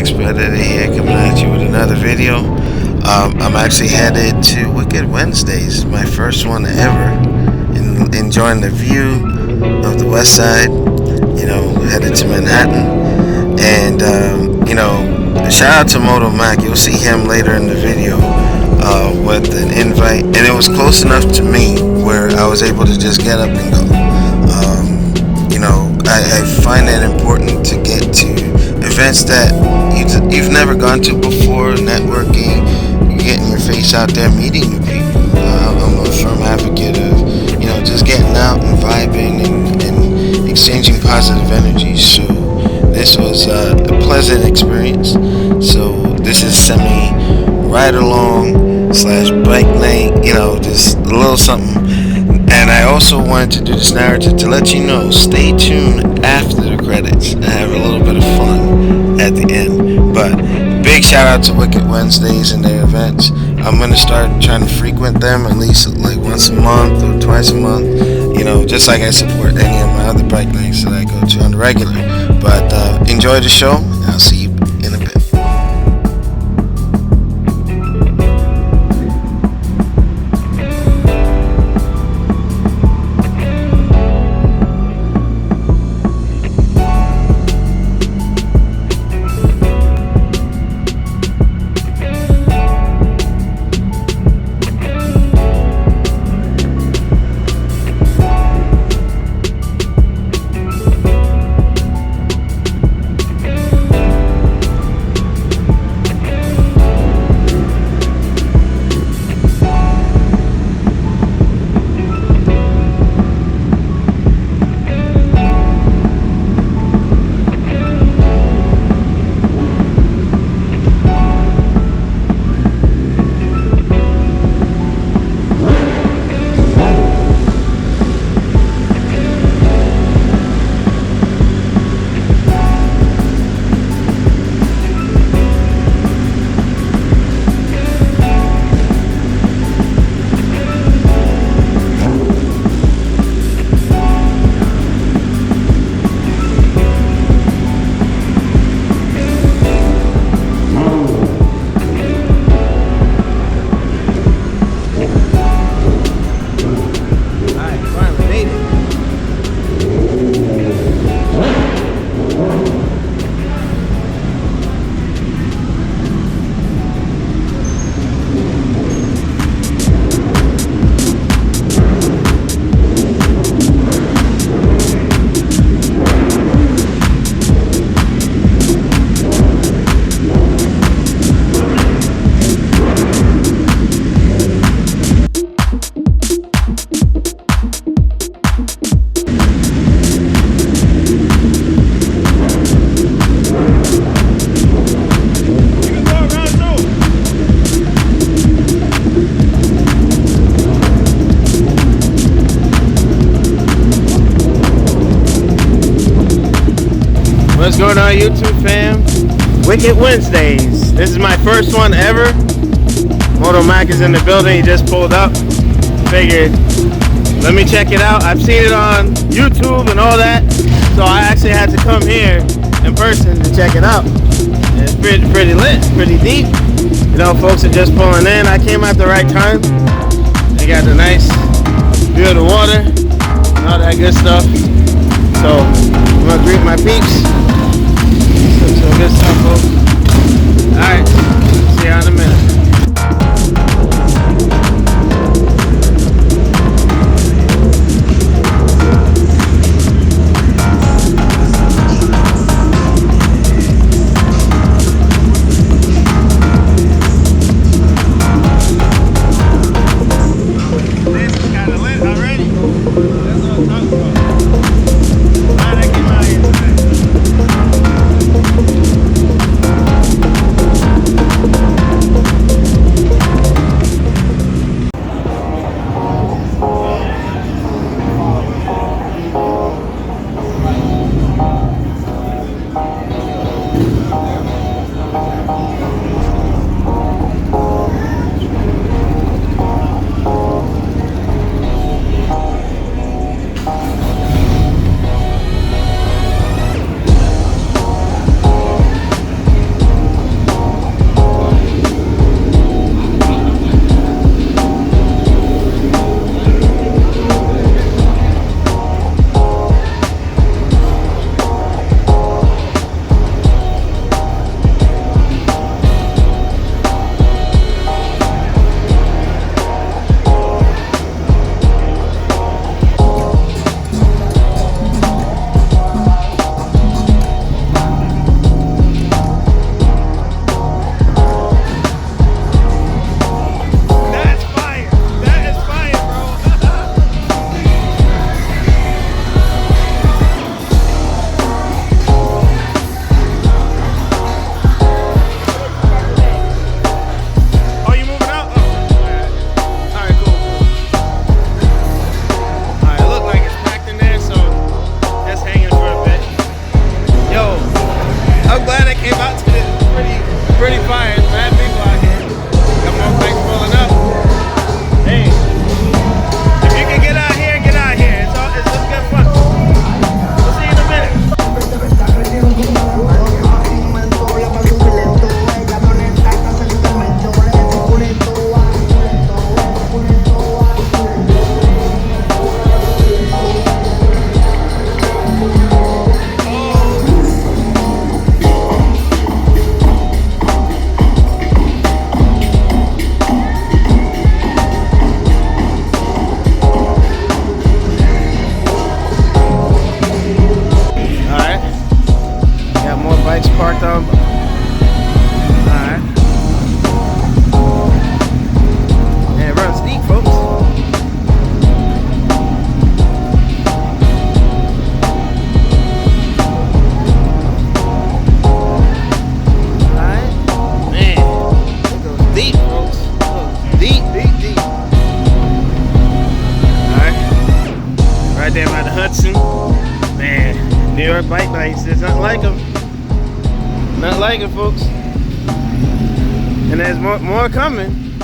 Max Predator here, coming at you with another video. I'm actually headed to Wicked Wednesdays, my first one ever, enjoying the view of the west side, headed to Manhattan. And, shout out to Moto Mac. You'll see him later in the video with an invite. And it was close enough to me where I was able to just get up and go. I find it important to get to events that you've never gone to before, networking, getting your face out there, meeting new people. I'm a firm advocate of, just getting out and vibing and exchanging positive energy. So this was a pleasant experience. So this is semi ride along / bike night, just a little something. And I also wanted to do this narrative to let you know, stay tuned after the credits and have a little bit of fun at the end. But big shout out to Wicked Wednesdays and their events. I'm going to start trying to frequent them at least like once a month or twice a month, just like I support any of my other bike nights that I go to on the regular. But enjoy the show, and I'll see you in a bit. What's going on, YouTube fam? Wicked Wednesdays. This is my first one ever. Moto Mac is in the building. He just pulled up. Figured, let me check it out. I've seen it on YouTube and all that, so I actually had to come here in person to check it out. And it's pretty lit, pretty deep. Folks are just pulling in. I came at the right time. They got the nice view of the water and all that good stuff. So I'm gonna greet my peeps. Some good stuff, folks. Alright, see y'all in a minute. later, folks. And there's more coming.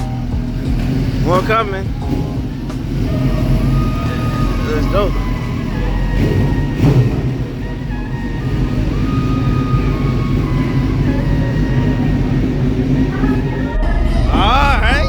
More coming. Let's go. All right.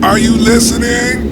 Are you listening?